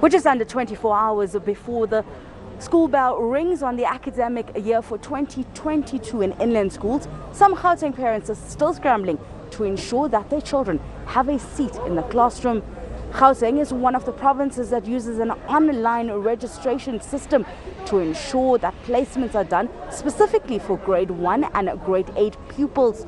We're just under 24 hours before the school bell rings on the academic year for 2022 in inland schools. Some Gauteng parents are still scrambling to ensure that their children have a seat in the classroom. Gauteng is one of the provinces that uses an online registration system to ensure that placements are done specifically for grade 1 and grade 8 pupils.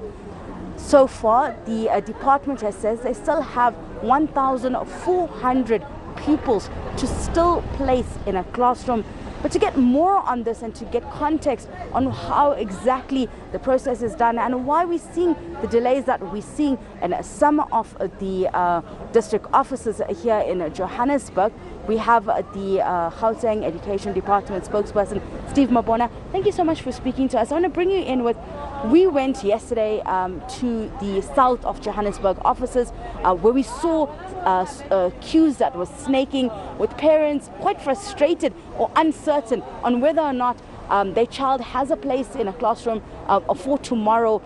So far, the department has said they still have 1,400 pupils to still place in a classroom. But to get more on this and to get context on how exactly the process is done and why we're seeing the delays that we're seeing in some of the district offices here in Johannesburg, we have the Gauteng Education Department spokesperson, Steve Mabona. Thank you so much for speaking to us. I want to bring you in with, we went yesterday to the south of Johannesburg offices where we saw queues that were snaking with parents quite frustrated or uncertain on whether or not their child has a place in a classroom for tomorrow.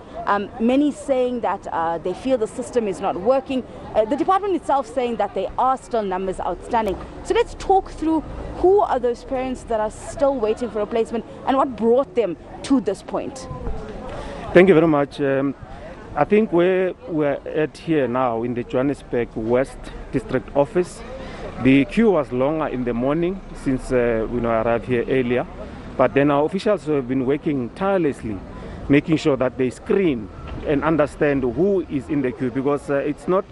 Many saying that they feel the system is not working. The department itself saying that there are still numbers outstanding. So let's talk through who are those parents that are still waiting for a placement and what brought them to this point. Thank you very much. I think where we're at here now in the Johannesburg West District Office, the queue was longer in the morning since we arrived here earlier. But then our officials have been working tirelessly, making sure that they screen and understand who is in the queue, because it's not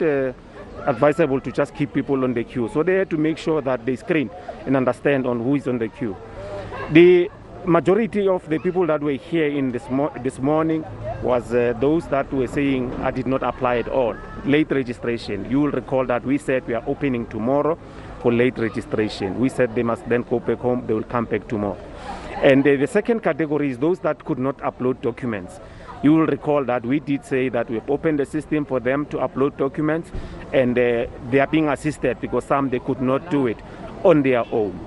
advisable to just keep people on the queue. So they had to make sure that they screen and understand on who is on the queue. The majority of the people that were here in this morning was those that were saying I did not apply at all. Late registration. You will recall that we said we are opening tomorrow for late registration. We said they must then go back home, they will come back tomorrow. And the second category is those that could not upload documents. You will recall that we did say that we've opened the system for them to upload documents, and they are being assisted because some they could not do it on their own.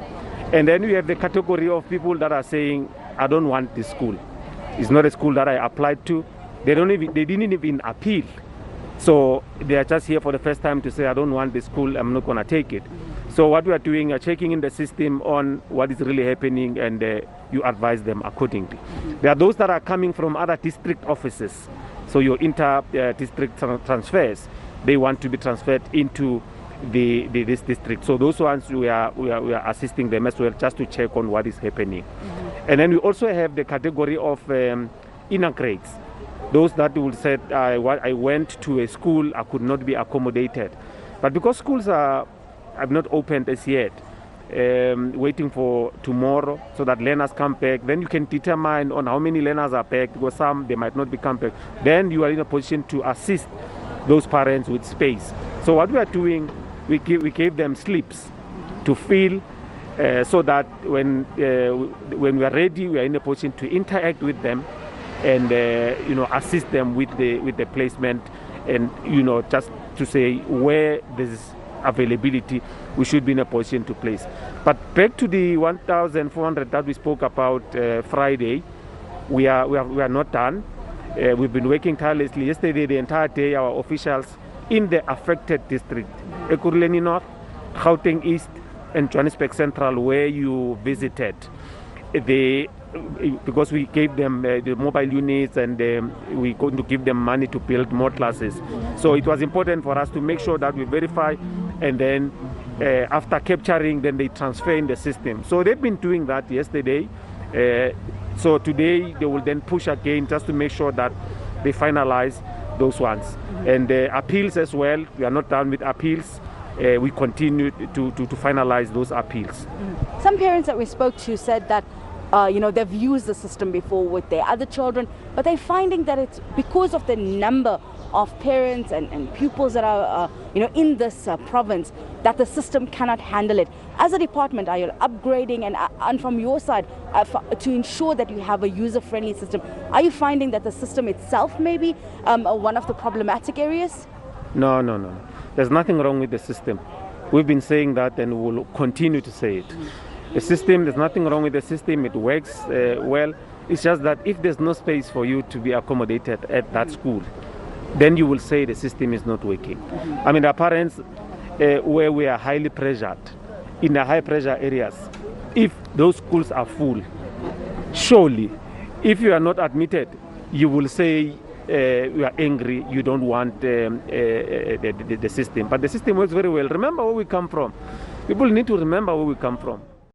And then we have the category of people that are saying, I don't want this school. It's not a school that I applied to. They didn't even appeal. So they are just here for the first time to say, I don't want this school, I'm not going to take it. So what we are doing, checking in the system on what is really happening, and you advise them accordingly. There are those that are coming from other district offices. So your inter-district transfers, they want to be transferred into this district. So those ones we are assisting them as well, just to check on what is happening. And then we also have the category of inner grades. Those that will say, I went to a school, I could not be accommodated. But because schools have not opened as yet, waiting for tomorrow so that learners come back, then you can determine on how many learners are back, because some they might not be come back. Then you are in a position to assist those parents with space. So what we are doing, we gave them slips to fill, so that when we are ready, we are in a position to interact with them and assist them with the placement, and just to say where there's availability, we should be in a position to place. But back to the 1,400 that we spoke about Friday, we are not done. We've been working tirelessly. Yesterday, the entire day, our officials in the affected district, Ekurhuleni North, Gauteng East, and Johannesburg Central, where you visited, because we gave them the mobile units, and we're going to give them money to build more classes. So it was important for us to make sure that we verify, and then after capturing, then they transfer in the system. So they've been doing that yesterday. So today they will then push again just to make sure that they finalize those ones. And appeals as well, we are not done with appeals. We continue to finalize those appeals. Some parents that we spoke to said that they've used the system before with their other children, but they're finding that it's because of the number of parents and pupils that are in this province, that the system cannot handle it. As a department, are you upgrading and from your side to ensure that you have a user-friendly system? Are you finding that the system itself may be one of the problematic areas? No. There's nothing wrong with the system. We've been saying that, and we'll continue to say it. The system, there's nothing wrong with the system. It works well. It's just that if there's no space for you to be accommodated at that school, then you will say the system is not working. I mean, our parents, where we are highly pressured, in the high pressure areas, if those schools are full, surely, if you are not admitted, you will say you are angry, you don't want the system. But the system works very well. Remember where we come from. People need to remember where we come from.